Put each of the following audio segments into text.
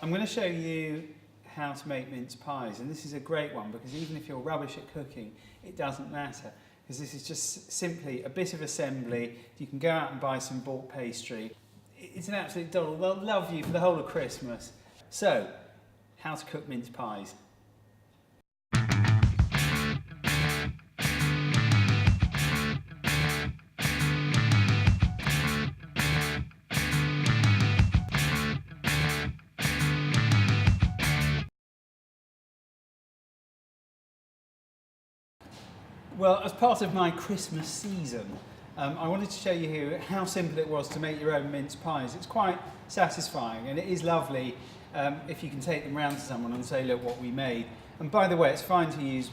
I'm going to show you how to make mince pies, and this is a great one because even if you're rubbish at cooking, it doesn't matter, because this is just simply a bit of assembly. You can go out and buy some bought pastry. It's an absolute doddle. They'll love you for the whole of Christmas. So, how to cook mince pies. Well, as part of my Christmas season, I wanted to show you here how simple it was to make your own mince pies. It's quite satisfying, and it is lovely if you can take them round to someone and say, look what we made. And by the way, it's fine to use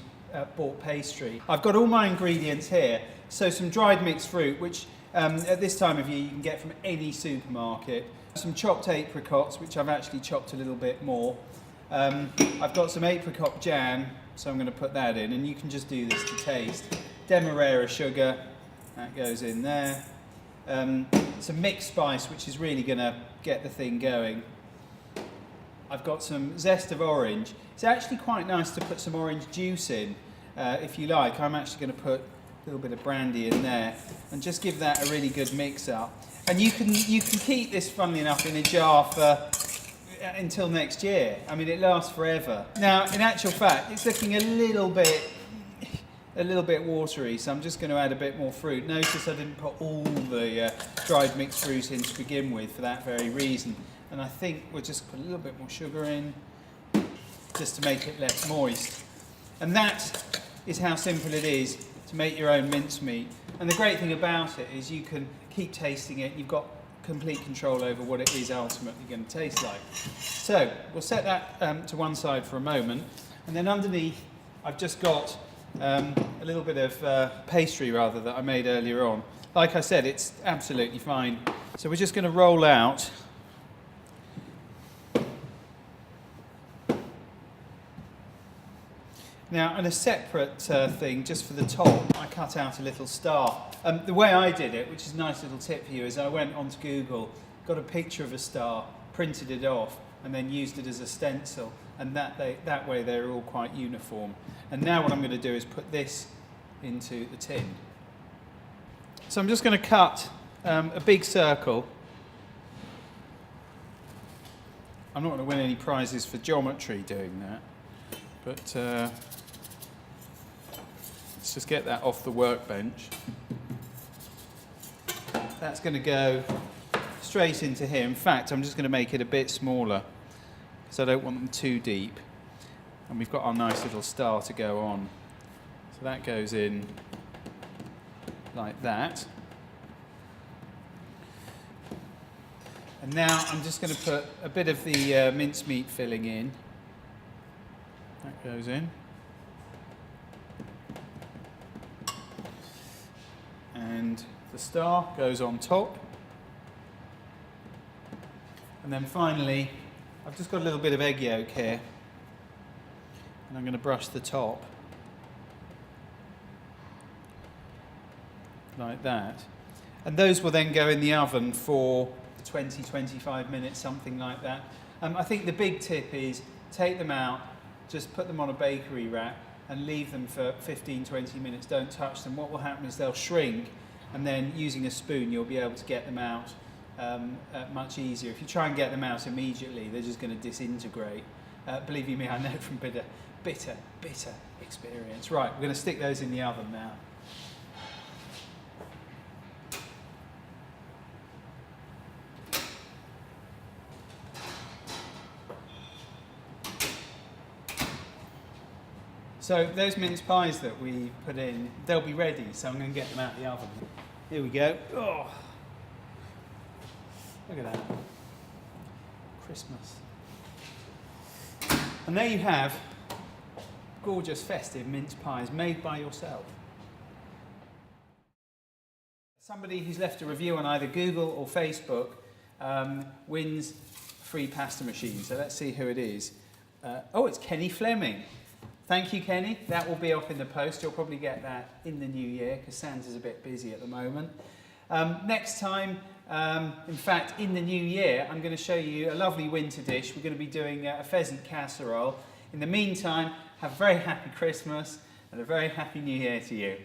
bought pastry. I've got all my ingredients here. So some dried mixed fruit, which at this time of year you can get from any supermarket. Some chopped apricots, which I've actually chopped a little bit more. I've got some apricot jam, so I'm going to put that in, and you can just do this to taste. Demerara sugar, that goes in there. Some mixed spice, which is really going to get the thing going. I've got some zest of orange. It's actually quite nice to put some orange juice in, if you like. I'm actually going to put a little bit of brandy in there and just give that a really good mix up. And you can keep this, funnily enough, in a jar for until next year. I mean, it lasts forever. Now, in actual fact, it's looking a little bit watery, so I'm just going to add a bit more fruit. Notice I didn't put all the dried mixed fruit in to begin with for that very reason. And I think we'll just put a little bit more sugar in, just to make it less moist. And that is how simple it is to make your own mincemeat. And the great thing about it is you can keep tasting it. You've got complete control over what it is ultimately going to taste like. So we'll set that to one side for a moment, and then underneath I've just got a little bit of pastry that I made earlier on. Like I said, it's absolutely fine. So we're just going to roll out now, and a separate thing just for the top, I cut out a little star. The way I did it, which is a nice little tip for you, is I went onto Google, got a picture of a star, printed it off, and then used it as a stencil, and that way they're all quite uniform. And now what I'm going to do is put this into the tin. So I'm just going to cut a big circle. I'm not going to win any prizes for geometry doing that, but let's just get that off the workbench. That's going to go straight into here. In fact, I'm just going to make it a bit smaller because I don't want them too deep. And we've got our nice little star to go on. So that goes in like that. And now I'm just going to put a bit of the mincemeat filling in. That goes in. And the star goes on top. And then finally, I've just got a little bit of egg yolk here. And I'm going to brush the top. Like that. And those will then go in the oven for 20-25 minutes, something like that. I think the big tip is take them out, just put them on a bakery rack and leave them for 15-20 minutes. Don't touch them. What will happen is they'll shrink, and then using a spoon you'll be able to get them out much easier. If you try and get them out immediately, they're just going to disintegrate. Believe you me, I know from bitter experience. Right, we're going to stick those in the oven now. So those mince pies that we put in, they'll be ready, so I'm going to get them out of the oven. Here we go. Oh, look at that. Christmas. And there you have gorgeous festive mince pies made by yourself. Somebody who's left a review on either Google or Facebook wins a free pasta machine. So let's see who it is. Oh, it's Kenny Fleming. Thank you, Kenny. That will be up in the post. You'll probably get that in the new year because Santa's a bit busy at the moment. Next time, in fact, in the new year, I'm going to show you a lovely winter dish. We're going to be doing a pheasant casserole. In the meantime, have a very happy Christmas and a very happy New Year to you.